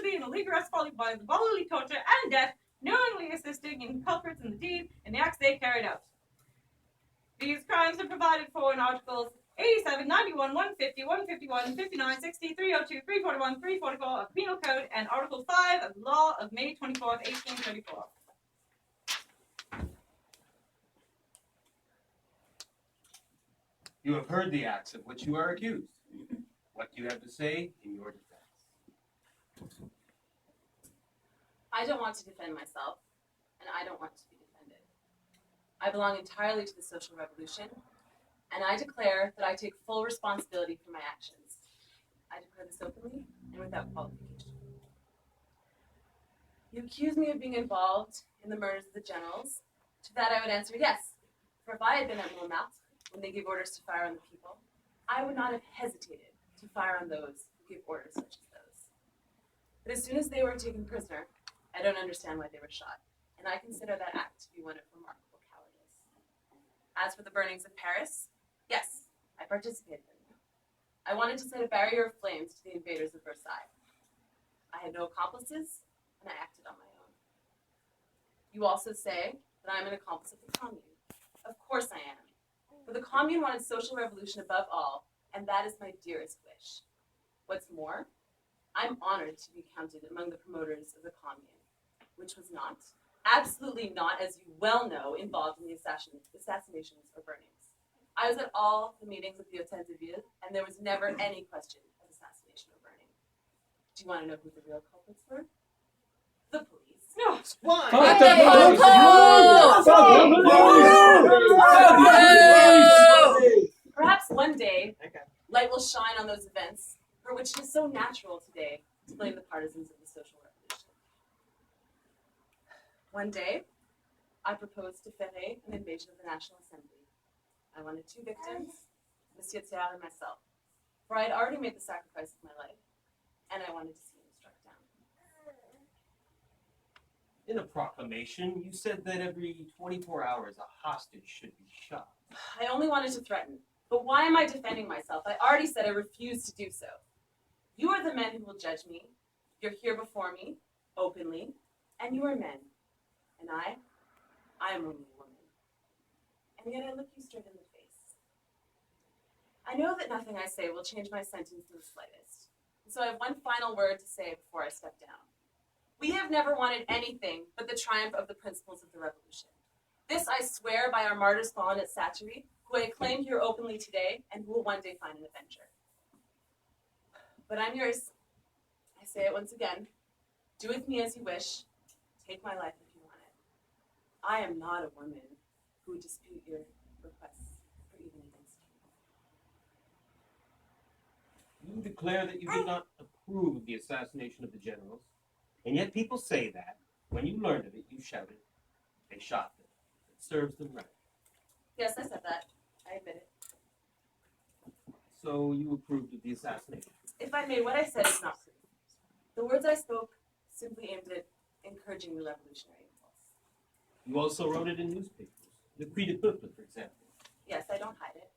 complicity in illegal arrest, bodily torture, and death, knowingly assisting in culprits in the deed and the acts they carried out. These crimes are provided for in Articles 87, 91, 150, 151, 59, 60, 302, 341, 344 of the Penal Code, and Article 5 of the Law of May 24th, 1834. You have heard the acts of which you are accused. What do you have to say in your defense? I don't want to defend myself, and I don't want to be defended. I belong entirely to the social revolution, and I declare that I take full responsibility for my actions. I declare this openly and without qualification. You accuse me of being involved in the murders of the generals. To that I would answer yes, for if I had been at Montmartre when they gave orders to fire on the people, I would not have hesitated to fire on those who give orders such as those. But as soon as they were taken prisoner, I don't understand why they were shot, and I consider that act to be one of remarkable cowardice. As for the burnings of Paris, yes, I participated in them. I wanted to set a barrier of flames to the invaders of Versailles. I had no accomplices, and I acted on my own. You also say that I am an accomplice of the Commune. Of course I am. For the Commune wanted social revolution above all, and that is my dearest wish. What's more, I'm honored to be counted among the promoters of the Commune, which was not, absolutely not, as you well know, involved in the assassinations or burnings. I was at all the meetings of the Hôtel de Ville, and there was never any question of assassination or burning. Do you want to know who the real culprits were? The police. No. Why? Perhaps one day, light will shine on those events, for which it is so natural today to blame the partisans of the social revolution. One day, I proposed to Ferré an invasion of the National Assembly. I wanted two victims, Monsieur Thiers and myself, for I had already made the sacrifice of my life, and I wanted to see him struck down. In a proclamation, you said that every 24 hours a hostage should be shot. I only wanted to threaten, but why am I defending myself? I already said I refuse to do so. You are the men who will judge me. You're here before me, openly, and you are men. And I am only a woman. And yet I look you straight in the face. I know that nothing I say will change my sentence in the slightest. And so I have one final word to say before I step down. We have never wanted anything but the triumph of the principles of the revolution. This I swear by our martyrs fallen at Satchery, who I acclaim here openly today, and who will one day find an avenger. But I'm yours. I say it once again. Do with me as you wish. Take my life if you want it. I am not a woman who would dispute your requests or even against you. You declare that you did not approve of the assassination of the generals, and yet people say that, when you learned of it, you shouted, they shot them. It serves them right. Yes, I said that. I admit it. So you approved of the assassination? If I made what I said is not proof. The words I spoke simply aimed at encouraging the revolutionary impulse. You also wrote it in newspapers. The Cri de Peuple, for example. Yes, I don't hide it.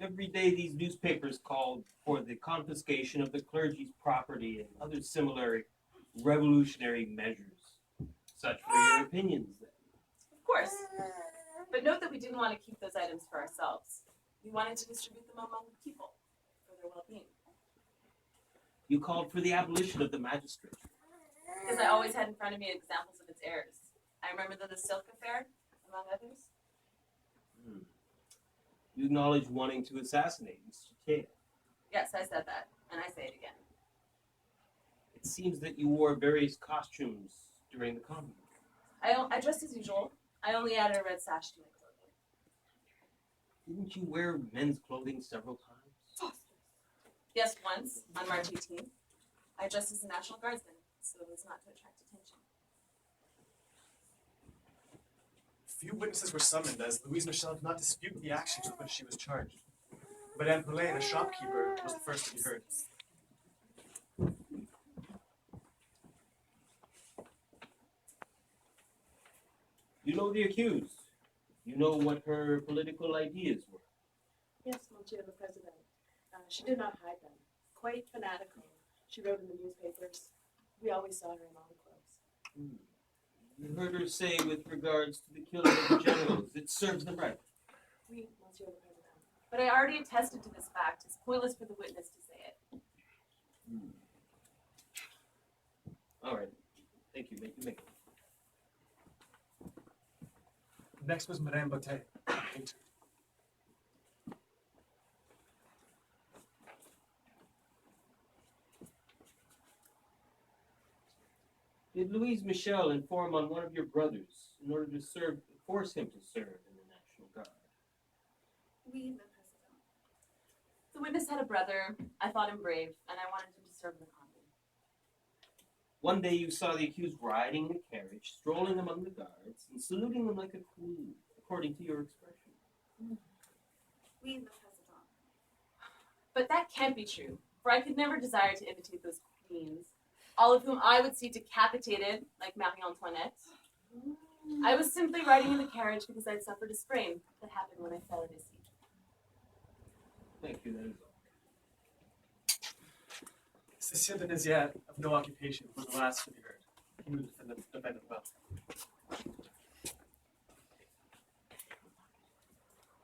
Every day these newspapers called for the confiscation of the clergy's property and other similar revolutionary measures. Such were your opinions then. Of course. But note that we didn't want to keep those items for ourselves. We wanted to distribute them among the people for their well-being. You called for the abolition of the magistrature. Because I always had in front of me examples of its errors. I remember the Silk affair, among others. You acknowledge wanting to assassinate Mr. Thiers. Yes, I said that, and I say it again. It seems that you wore various costumes during the Commune. I dressed as usual. I only added a red sash to my clothing. Didn't you wear men's clothing several times? Yes, once, on March 18th. I dressed as a National Guardsman, so as not to attract attention. Few witnesses were summoned, as Louise Michel did not dispute the actions with which she was charged. Madame Poulet, a shopkeeper, was the first to be heard. You know the accused. You know what her political ideas were. Yes, Monsieur le President. She did not hide them. Quite fanatical. She wrote in the newspapers. We always saw her in all the clubs. You heard her say with regards to the killing of the generals, it serves them right. Oui, Monsieur le Président. But I already attested to this fact. It's pointless for the witness to say it. All right. Thank you. Make it. Next was Madame Boutet, painter. Did Louise Michel inform on one of your brothers in order to force him to serve in the National Guard? Oui, le Président. The witness had a brother. I thought him brave, and I wanted him to serve in the Commune. One day you saw the accused riding in a carriage, strolling among the guards, and saluting them like a queen, according to your expression. Oui, le Président. But that can't be true, for I could never desire to imitate those queens, all of whom I would see decapitated, like Marie Antoinette. I was simply riding in the carriage because I'd suffered a sprain that happened when I fell at his seat. Thank you, that is all. Cécile de Néziat, of no occupation, was the last to be heard. He knew the defendant well.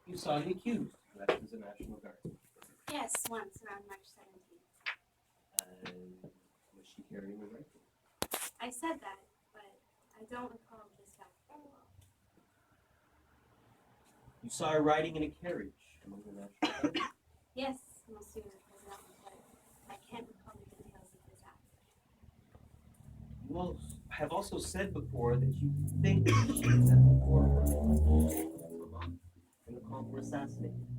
You saw the accused, who acted as a National Guard. Yes, once around March 17th. And was she carrying a rifle? I said that, but I don't recall this fact very well. You saw her riding in a carriage among the National Guard. Yes, Monsieur le Président, but I can't recall the details of this act. You have also said before that you think she was at the forefront in the call for assassinating.